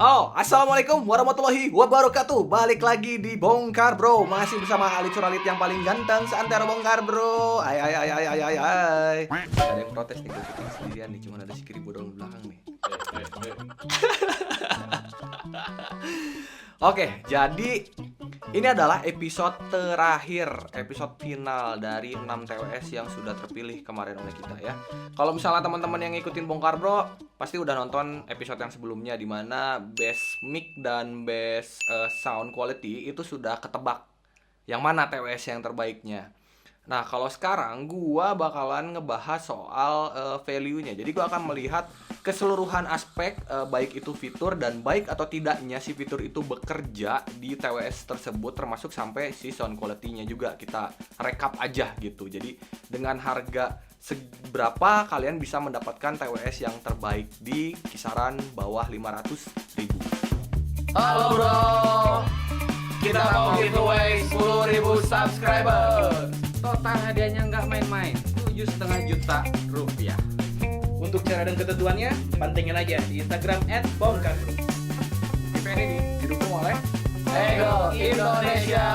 Assalamualaikum warahmatullahi wabarakatuh. Balik lagi di Bongkar Bro. Masih bersama Ali Curalit yang paling ganteng seantero Bongkar Bro. Ay. Ada yang protes nih, gue syuting sendirian nih. Cuman ada si Kiri bodong di belakang nih. Oke, jadi ini adalah episode terakhir, episode final dari 6 TWS yang sudah terpilih kemarin oleh kita ya. Kalau misalnya teman-teman yang ngikutin Bongkar Bro pasti udah nonton episode yang sebelumnya, di mana best mic dan best sound quality itu sudah ketebak yang mana TWS yang terbaiknya. Nah, kalau sekarang gua bakalan ngebahas soal value-nya. Jadi gua akan melihat keseluruhan aspek, baik itu fitur dan baik atau tidaknya si fitur itu bekerja di TWS tersebut, termasuk sampai si sound quality-nya juga kita rekap aja gitu. Jadi dengan harga seberapa kalian bisa mendapatkan TWS yang terbaik di kisaran bawah 500.000. Halo bro, kita mau giveaway 10.000 subscriber. Total hadiahnya nggak main-main, 7,5 juta rupiah. Untuk cara dan ketentuannya, pantengin aja di Instagram @bongkarbro. Event ini didukung oleh Ego Indonesia.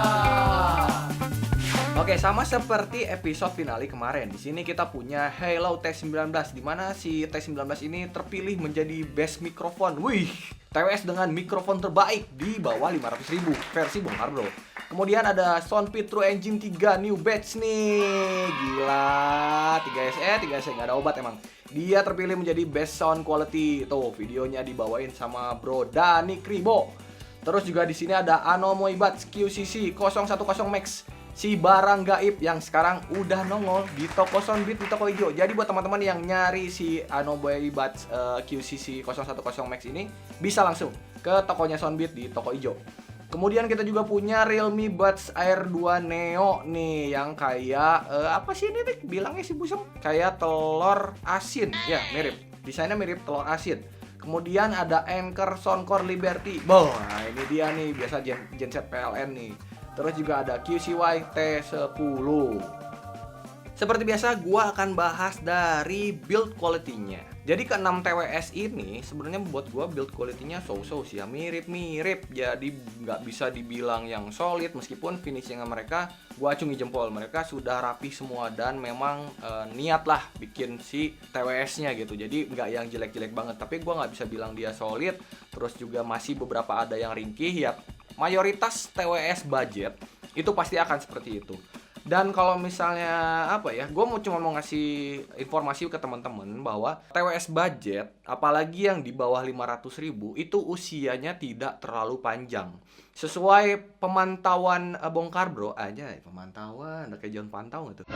Oke, sama seperti episode finale kemarin. Di sini kita punya Halo T19, di mana si T19 ini terpilih menjadi best mikrofon. Wih, TWS dengan mikrofon terbaik di bawah 500.000 versi Bongkar Bro. Kemudian ada Soundpeed True Engine 3 new batch nih. Gila, 3SE nggak ada obat emang. Dia terpilih menjadi best sound quality. Tuh, videonya dibawain sama Bro Dani Kribo. Terus juga di sini ada Anomoy Buds QCC 010 Max. Si barang gaib yang sekarang udah nongol di toko Soundbeat di toko hijau. Jadi buat teman-teman yang nyari si Anomoy Buds QCC 010 Max ini, bisa langsung ke tokonya Soundbeat di toko hijau. Kemudian kita juga punya Realme Buds Air 2 Neo nih, yang kayak apa sih ini nih bilangnya si Busem? Kayak telur asin. Ya, mirip. Desainnya mirip telur asin. Kemudian ada Anker Soundcore Liberty. Nah, ini dia nih, biasa genset PLN nih. Terus juga ada QCY T10. Seperti biasa, gua akan bahas dari build quality-nya. Jadi ke-6 TWS ini sebenarnya membuat gua build quality-nya so-so sih ya, mirip-mirip. Jadi nggak bisa dibilang yang solid, meskipun finishing mereka gua acungi jempol. Mereka sudah rapi semua dan memang niat lah bikin si TWS-nya gitu. Jadi nggak yang jelek-jelek banget, tapi gua nggak bisa bilang dia solid. Terus juga masih beberapa ada yang ringkih ya. Mayoritas TWS budget itu pasti akan seperti itu. Dan kalau misalnya apa ya, gue cuma mau ngasih informasi ke teman-teman bahwa TWS budget, apalagi yang di bawah 500.000, itu usianya tidak terlalu panjang. Sesuai pemantauan Bongkar Bro aja, pemantauan, kayak John Pantau gitu.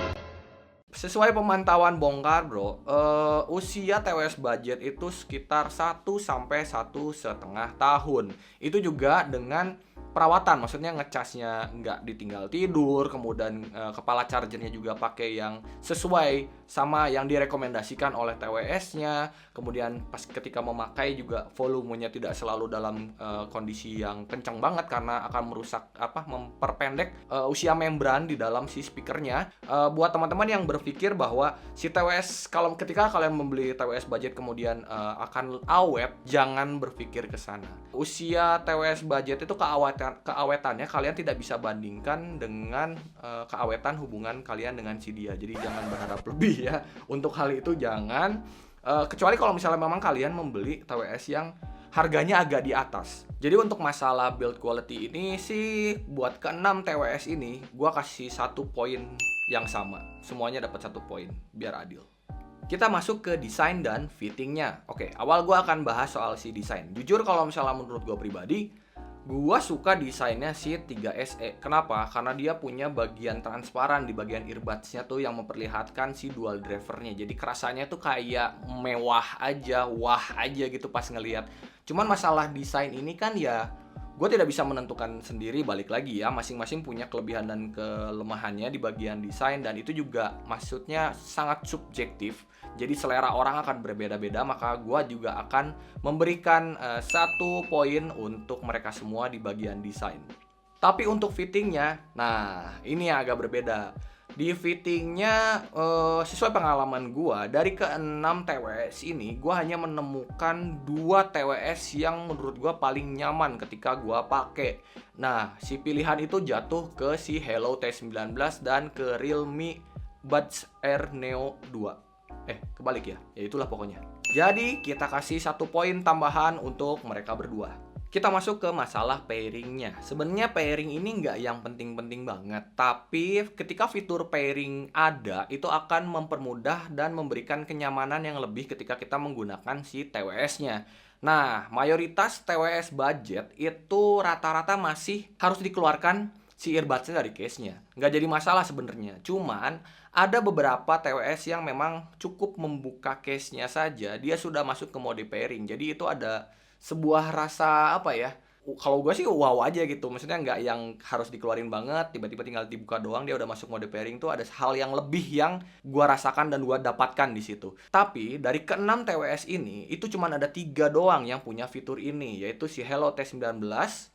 Sesuai pemantauan Bongkar Bro, usia TWS budget itu sekitar 1 sampai 1,5 tahun. Itu juga dengan perawatan, maksudnya ngecasnya nggak ditinggal tidur, kemudian kepala chargernya juga pakai yang sesuai sama yang direkomendasikan oleh TWS-nya. Kemudian pas ketika memakai juga volumenya tidak selalu dalam kondisi yang kencang banget, karena akan merusak memperpendek usia membran di dalam si speakernya. Buat teman-teman yang berpikir bahwa si TWS, kalau ketika kalian membeli TWS budget kemudian akan awet, jangan berpikir ke sana. Usia TWS budget itu keawetannya kalian tidak bisa bandingkan dengan keawetan hubungan kalian dengan si dia. Jadi jangan berharap lebih ya. Untuk hal itu jangan, kecuali kalau misalnya memang kalian membeli TWS yang harganya agak di atas. Jadi untuk masalah build quality ini sih, buat ke-6 TWS ini gua kasih 1 poin yang sama. Semuanya dapat 1 poin biar adil. Kita masuk ke desain dan fittingnya. Oke, awal gue akan bahas soal si desain. Jujur kalau misalnya menurut gue pribadi, gue suka desainnya si 3SE. Kenapa? Karena dia punya bagian transparan di bagian earbuds-nya tuh yang memperlihatkan si dual drivernya. Jadi kerasanya tuh kayak mewah aja, wah aja gitu pas ngelihat. Cuman masalah desain ini kan ya, gue tidak bisa menentukan sendiri, balik lagi ya, masing-masing punya kelebihan dan kelemahannya di bagian desain, dan itu juga maksudnya sangat subjektif. Jadi selera orang akan berbeda-beda, maka gue juga akan memberikan 1 poin untuk mereka semua di bagian desain. Tapi untuk fittingnya, nah ini yang agak berbeda. Di fittingnya sesuai pengalaman gua dari ke-6 TWS ini gua hanya menemukan 2 TWS yang menurut gua paling nyaman ketika gua pakai. Nah, si pilihan itu jatuh ke si Hello T19 dan ke Realme Buds Air Neo 2. Kebalik ya. Ya itulah pokoknya. Jadi, kita kasih 1 poin tambahan untuk mereka berdua. Kita masuk ke masalah pairingnya. Sebenarnya pairing ini nggak yang penting-penting banget, tapi ketika fitur pairing ada, itu akan mempermudah dan memberikan kenyamanan yang lebih ketika kita menggunakan si TWS-nya. Nah, mayoritas TWS budget itu rata-rata masih harus dikeluarkan si earbuds-nya dari case-nya. Nggak jadi masalah sebenarnya. Cuman ada beberapa TWS yang memang cukup membuka case-nya saja, dia sudah masuk ke mode pairing. Jadi itu ada sebuah rasa apa ya, kalau gue sih wow aja gitu, maksudnya nggak yang harus dikeluarin banget, tiba-tiba tinggal dibuka doang dia udah masuk mode pairing. Tuh ada hal yang lebih yang gue rasakan dan gue dapatkan di situ. Tapi dari ke-6 TWS ini itu cuma ada 3 doang yang punya fitur ini, yaitu si Hello T19,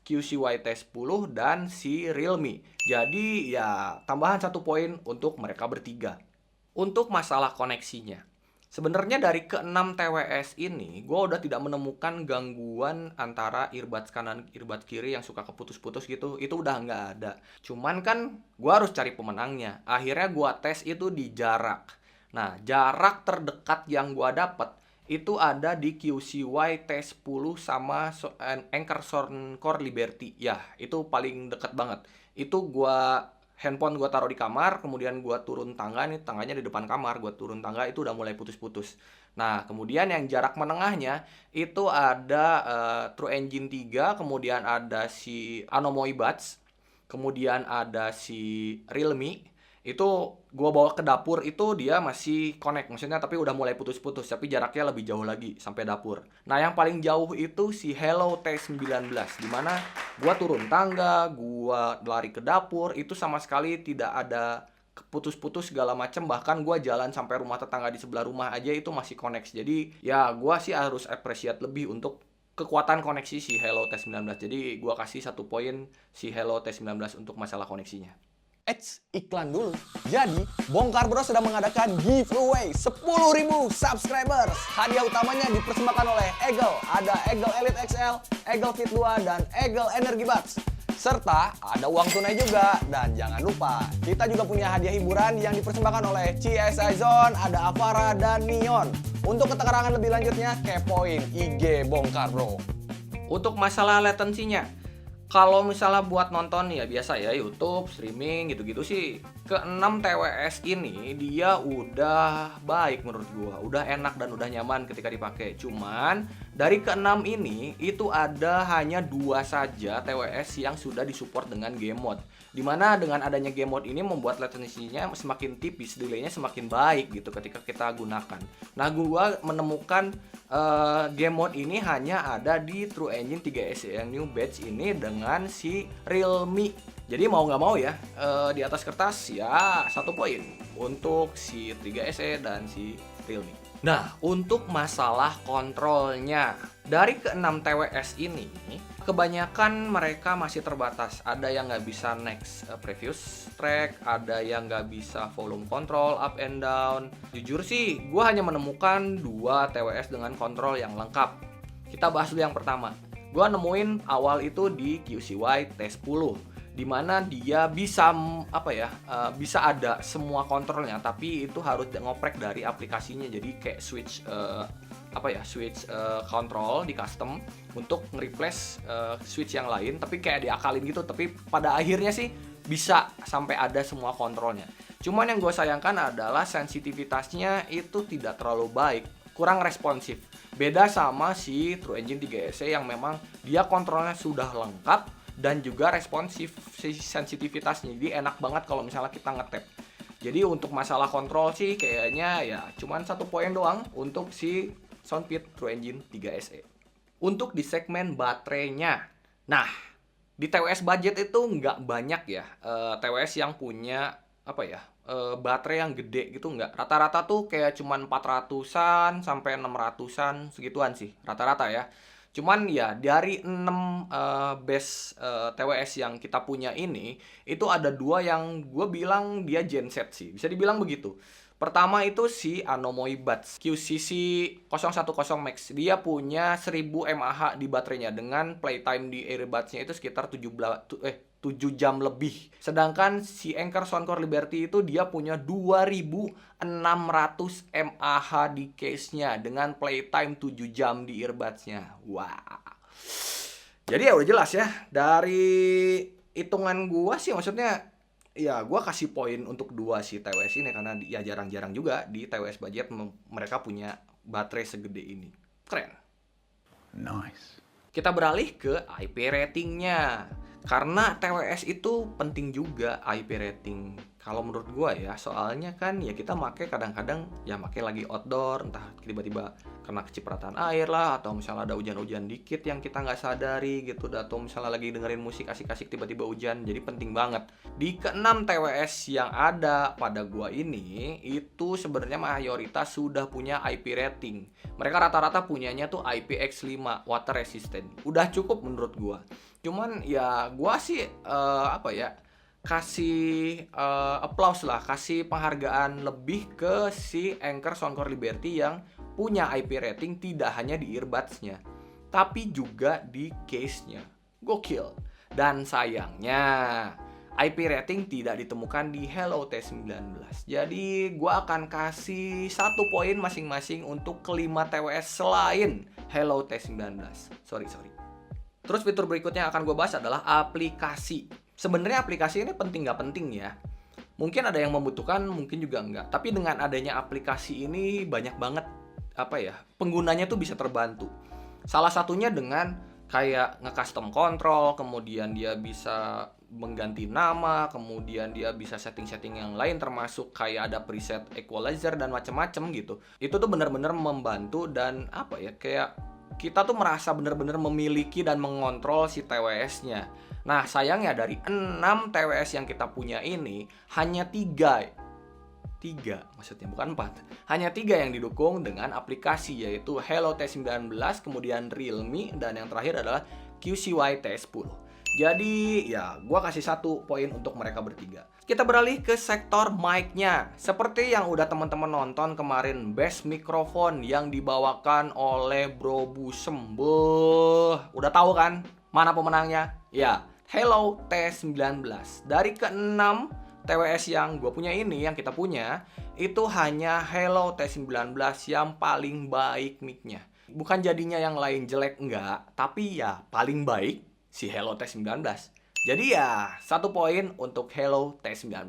QCY T10, dan si Realme. Jadi ya tambahan 1 poin untuk mereka bertiga. Untuk masalah koneksinya, sebenarnya dari ke-6 TWS ini, gue udah tidak menemukan gangguan antara earbuds kanan, earbuds kiri yang suka keputus-putus gitu. Itu udah nggak ada. Cuman kan gue harus cari pemenangnya. Akhirnya gue tes itu di jarak. Nah, jarak terdekat yang gue dapet itu ada di QCY T10 sama Anker Soundcore Liberty. Ya, itu paling deket banget. Itu handphone gue taruh di kamar, kemudian gue turun tangga, nih tangganya di depan kamar, gue turun tangga itu udah mulai putus-putus. Nah, kemudian yang jarak menengahnya itu ada True Engine 3, kemudian ada si Anomoi Buds, kemudian ada si Realme. Itu gue bawa ke dapur itu dia masih connect, maksudnya tapi udah mulai putus-putus, tapi jaraknya lebih jauh lagi sampai dapur. Nah, yang paling jauh itu si Hello T19, dimana gue turun tangga, gue lari ke dapur, itu sama sekali tidak ada putus-putus segala macem. Bahkan gue jalan sampai rumah tetangga di sebelah rumah aja itu masih connect. Jadi ya gue sih harus appreciate lebih untuk kekuatan koneksi si Hello T19. Jadi gue kasih 1 poin si Hello T19 untuk masalah koneksinya. Iklan dulu. Jadi, Bongkar Bro sedang mengadakan giveaway 10.000 subscribers. Hadiah utamanya dipersembahkan oleh Eagle. Ada Eagle Elite XL, Eagle Fit 2, dan Eagle Energy Buds. Serta ada uang tunai juga. Dan jangan lupa, kita juga punya hadiah hiburan yang dipersembahkan oleh CSI Zone, ada Avara, dan Neon. Untuk keterangan lebih lanjutnya, kepoin IG Bongkar Bro. Untuk masalah latensinya, kalau misalnya buat nonton ya biasa ya, YouTube, streaming gitu-gitu sih, ke-6 TWS ini dia udah baik menurut gua, udah enak dan udah nyaman ketika dipakai. Cuman dari ke-6 ini itu ada hanya 2 saja TWS yang sudah disupport dengan game mode. Dimana dengan adanya game mode ini membuat latensinya semakin tipis, delaynya semakin baik gitu ketika kita gunakan. Nah, gua menemukan game mode ini hanya ada di True Engine 3SE yang new batch ini dengan si Realme. Jadi mau nggak mau ya, di atas kertas ya 1 poin untuk si 3SE dan si Realme. Nah, untuk masalah kontrolnya, dari ke-6 TWS ini kebanyakan mereka masih terbatas. Ada yang nggak bisa next previous track, ada yang nggak bisa volume control up and down. Jujur sih, gue hanya menemukan 2 TWS dengan kontrol yang lengkap. Kita bahas dulu yang pertama. Gue nemuin awal itu di QCY T10, dimana dia bisa bisa ada semua kontrolnya, tapi itu harus ngoprek dari aplikasinya. Jadi kayak switch control di custom untuk nge-replace switch yang lain, tapi kayak diakalin gitu. Tapi pada akhirnya sih bisa sampai ada semua kontrolnya. Cuman yang gue sayangkan adalah sensitivitasnya itu tidak terlalu baik, kurang responsif. Beda sama si True Engine 3SE yang memang dia kontrolnya sudah lengkap dan juga responsif sensitivitasnya. Jadi enak banget kalau misalnya kita ngetap. Jadi untuk masalah kontrol sih kayaknya ya cuman 1 poin doang untuk si Soundfit True Engine 3SE. Untuk di segmen baterainya, nah di TWS budget itu nggak banyak ya TWS yang punya baterai yang gede gitu, nggak. Rata-rata tuh kayak cuman 400-an sampai 600-an segituan sih rata-rata ya. Cuman ya dari 6 base TWS yang kita punya ini, itu ada 2 yang gue bilang dia genset sih, bisa dibilang begitu. Pertama itu si Anomoi Buds QCC 010 Max. Dia punya 1000 mAh di baterainya dengan playtime di earbuds-nya itu sekitar 7 jam lebih. Sedangkan si Anker Soundcore Liberty itu dia punya 2600 mAh di case-nya dengan playtime 7 jam di earbuds-nya. Wah. Jadi ya udah jelas ya, dari hitungan gua sih maksudnya ya gua kasih poin untuk 2 si TWS ini karena ya jarang-jarang juga di TWS budget mereka punya baterai segede ini. Keren. Nice. Kita beralih ke IP ratingnya. Karena TWS itu penting juga IP rating. Kalau menurut gua ya, soalnya kan ya kita make kadang-kadang ya make lagi outdoor, entah tiba-tiba kena kecipratan air lah, atau misalnya ada hujan-hujan dikit yang kita nggak sadari gitu, atau misalnya lagi dengerin musik asik-asik tiba-tiba hujan, jadi penting banget. Di ke-6 TWS yang ada pada gua ini, itu sebenarnya mayoritas sudah punya IP rating. Mereka rata-rata punyanya tuh IPX5 water resistant. Udah cukup menurut gua. Cuman ya gua sih kasih applause lah, kasih penghargaan lebih ke si Anker Soundcore Liberty yang punya IP rating tidak hanya di earbuds-nya, tapi juga di case-nya. Gokil. Dan sayangnya IP rating tidak ditemukan di Hello T19. Jadi gua akan kasih 1 poin masing-masing untuk kelima TWS selain Hello T19. Sorry. Terus fitur berikutnya yang akan gue bahas adalah aplikasi. Sebenarnya aplikasi ini penting nggak penting ya. Mungkin ada yang membutuhkan, mungkin juga enggak. Tapi dengan adanya aplikasi ini banyak banget penggunanya tuh bisa terbantu. Salah satunya dengan kayak nge-custom control, kemudian dia bisa mengganti nama, kemudian dia bisa setting-setting yang lain termasuk kayak ada preset equalizer dan macam-macam gitu. Itu tuh benar-benar membantu dan kayak kita tuh merasa benar-benar memiliki dan mengontrol si TWS-nya. Nah, sayangnya dari 6 TWS yang kita punya ini, hanya 3 maksudnya, bukan 4. Hanya 3 yang didukung dengan aplikasi, yaitu Hello T19, kemudian Realme, dan yang terakhir adalah QCY T10. Jadi, ya, gua kasih 1 poin untuk mereka bertiga. Kita beralih ke sektor mic-nya. Seperti yang udah teman-teman nonton kemarin, Best Microphone yang dibawakan oleh Bro Busem. Udah tahu kan mana pemenangnya? Ya, Hello T19. Dari ke-6 TWS yang gue punya ini, yang kita punya, itu hanya Hello T19 yang paling baik mic-nya. Bukan jadinya yang lain jelek, enggak. Tapi ya paling baik si Hello T19. Jadi ya 1 poin untuk Hello T19.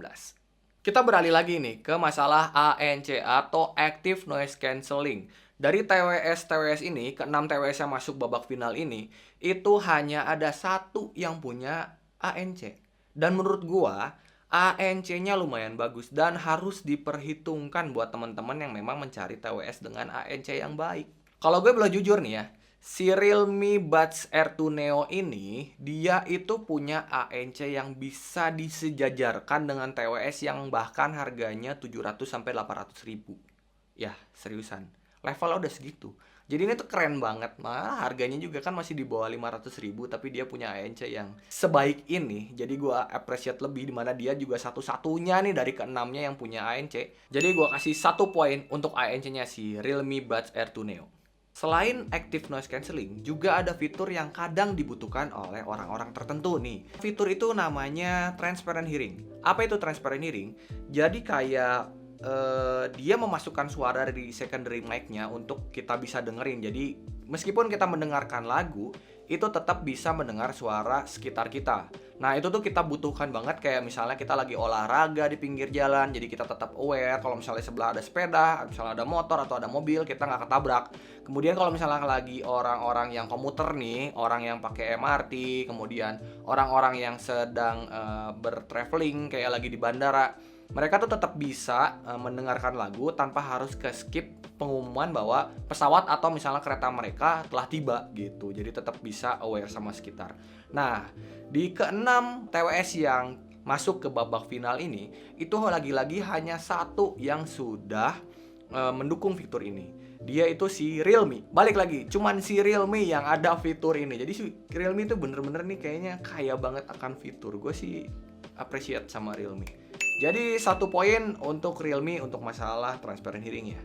Kita beralih lagi nih ke masalah ANC atau Active Noise Cancelling. Dari TWS ini, ke-6 TWS yang masuk babak final ini, itu hanya ada 1 yang punya ANC. Dan menurut gua, ANC-nya lumayan bagus dan harus diperhitungkan buat teman-teman yang memang mencari TWS dengan ANC yang baik. Kalau gue boleh jujur nih ya, si Realme Buds R2 Neo ini, dia itu punya ANC yang bisa disejajarkan dengan TWS yang bahkan harganya 700-800 ribu. Ya, seriusan. Levelnya udah segitu. Jadi ini tuh keren banget. Nah, harganya juga kan masih di bawah 500 ribu, tapi dia punya ANC yang sebaik ini. Jadi gue appreciate lebih, dimana dia juga satu-satunya nih dari ke-6-nya yang punya ANC. Jadi gue kasih 1 poin untuk ANC-nya si Realme Buds R2 Neo. Selain Active Noise Cancelling, juga ada fitur yang kadang dibutuhkan oleh orang-orang tertentu nih. Fitur itu namanya Transparent Hearing. Apa itu Transparent Hearing? Jadi kayak dia memasukkan suara dari secondary mic-nya untuk kita bisa dengerin. Jadi meskipun kita mendengarkan lagu, itu tetap bisa mendengar suara sekitar kita. Nah, itu tuh kita butuhkan banget, kayak misalnya kita lagi olahraga di pinggir jalan, jadi kita tetap aware kalau misalnya sebelah ada sepeda, misalnya ada motor atau ada mobil, kita nggak ketabrak. Kemudian kalau misalnya lagi orang-orang yang komuter nih, orang yang pakai MRT, kemudian orang-orang yang sedang bertraveling kayak lagi di bandara, mereka tuh tetap bisa mendengarkan lagu tanpa harus ke skip pengumuman bahwa pesawat atau misalnya kereta mereka telah tiba gitu. Jadi tetap bisa aware sama sekitar. Nah, di ke-6 TWS yang masuk ke babak final ini, itu lagi-lagi hanya 1 yang sudah mendukung fitur ini. dia itu si Realme. Balik lagi, cuman si Realme yang ada fitur ini. Jadi si Realme itu bener-bener nih kayaknya kaya banget akan fitur. Gue sih appreciate sama Realme. Jadi 1 poin untuk Realme untuk masalah transparent hearing ya.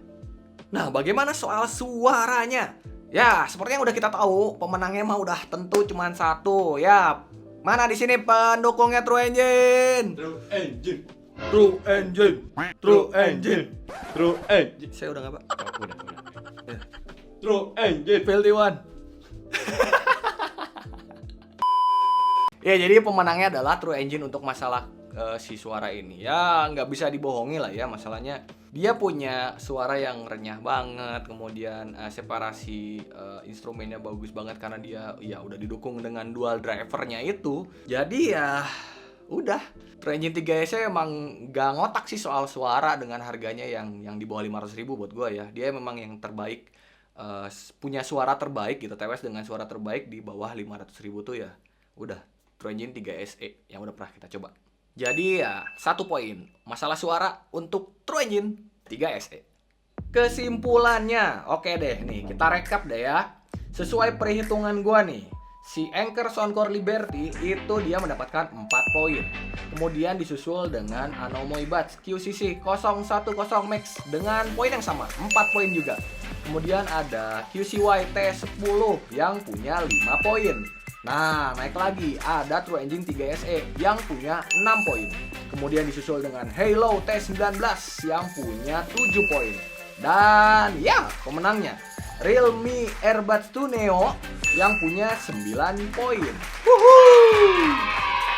Nah, bagaimana soal suaranya? Ya, seperti yang udah kita tahu, pemenangnya mah udah tentu cuman 1. Ya, mana di sini pendukungnya True Engine? True engine. True Engine. True Engine. True engine. Saya udah nggak, Pak? Oh, udah. True engine. Filthy one. Ya, jadi pemenangnya adalah True Engine untuk masalah si suara ini. Ya, nggak bisa dibohongi lah ya, masalahnya dia punya suara yang renyah banget, kemudian separasi instrumennya bagus banget karena dia ya udah didukung dengan dual drivernya itu. Jadi ya udah, True Engine 3S emang gak ngotak sih soal suara dengan harganya yang di bawah 500.000 buat gue ya. Dia memang yang terbaik, punya suara terbaik gitu, TWS dengan suara terbaik di bawah 500.000 tuh ya udah True Engine 3SE yang udah pernah kita coba. Jadi ya 1 poin masalah suara untuk True Engine 3SE. Kesimpulannya, oke deh nih kita recap deh ya. Sesuai perhitungan gua nih, si Anker Soundcore Liberty itu dia mendapatkan 4 poin. Kemudian disusul dengan Anomoi Buds QCC 010 Max dengan poin yang sama, 4 poin juga. Kemudian ada QCY T10 yang punya 5 poin. Nah, naik lagi ada True Engine 3SE yang punya 6 poin. Kemudian disusul dengan Halo T19 yang punya 7 poin. Dan ya, pemenangnya Realme Airbuds 2 Neo yang punya 9 poin.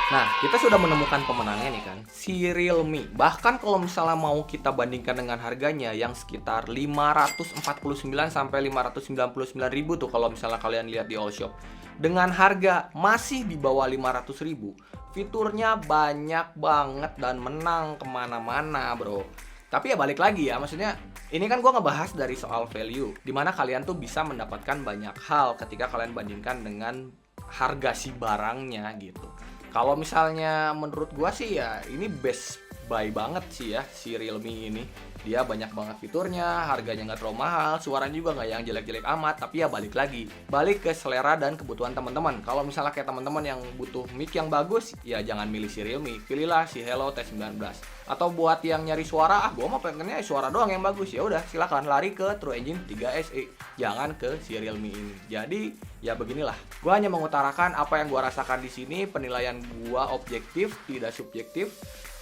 Nah, kita sudah menemukan pemenangnya nih kan, si Realme. Bahkan kalau misalnya mau kita bandingkan dengan harganya yang sekitar 549 sampai 599 ribu tuh kalau misalnya kalian lihat di all shop. Dengan harga masih di bawah 500.000, fiturnya banyak banget dan menang kemana-mana bro. Tapi ya balik lagi ya, maksudnya ini kan gue ngebahas dari soal value, dimana kalian tuh bisa mendapatkan banyak hal ketika kalian bandingkan dengan harga si barangnya gitu. Kalau misalnya menurut gue sih ya ini best buy banget sih ya si Realme ini. Dia banyak banget fiturnya, harganya nggak terlalu mahal, suaranya juga nggak yang jelek-jelek amat. Tapi ya balik lagi, balik ke selera dan kebutuhan teman-teman. Kalau misalnya kayak teman-teman yang butuh mic yang bagus, ya jangan milih si Realme, pilihlah si Halo T19. Atau buat yang nyari suara, gua mah pengennya suara doang yang bagus, ya udah silakan lari ke True Engine 3SE, jangan ke si Realme ini. Jadi ya beginilah, gua hanya mengutarakan apa yang gua rasakan di sini, penilaian gua objektif, tidak subjektif.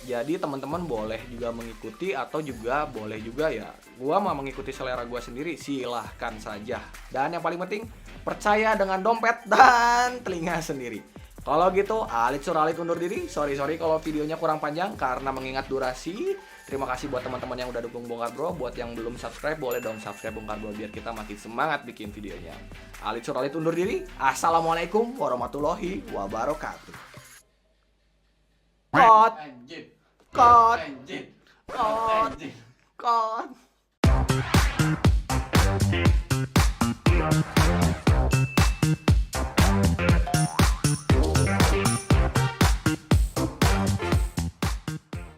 Jadi teman-teman boleh juga mengikuti atau juga boleh juga ya gua mau mengikuti selera gua sendiri, silahkan saja. Dan yang paling penting, percaya dengan dompet dan telinga sendiri. Kalau gitu, Alit Suralit undur diri. Sorry kalau videonya kurang panjang karena mengingat durasi. Terima kasih buat teman-teman yang udah dukung Bongkar Bro. Buat yang belum subscribe, boleh dong subscribe Bongkar Bro biar kita makin semangat bikin videonya. Alit Suralit undur diri. Assalamualaikum warahmatullahi wabarakatuh. Cut. Engine. Cut. Engine. Cut. Engine. Cut.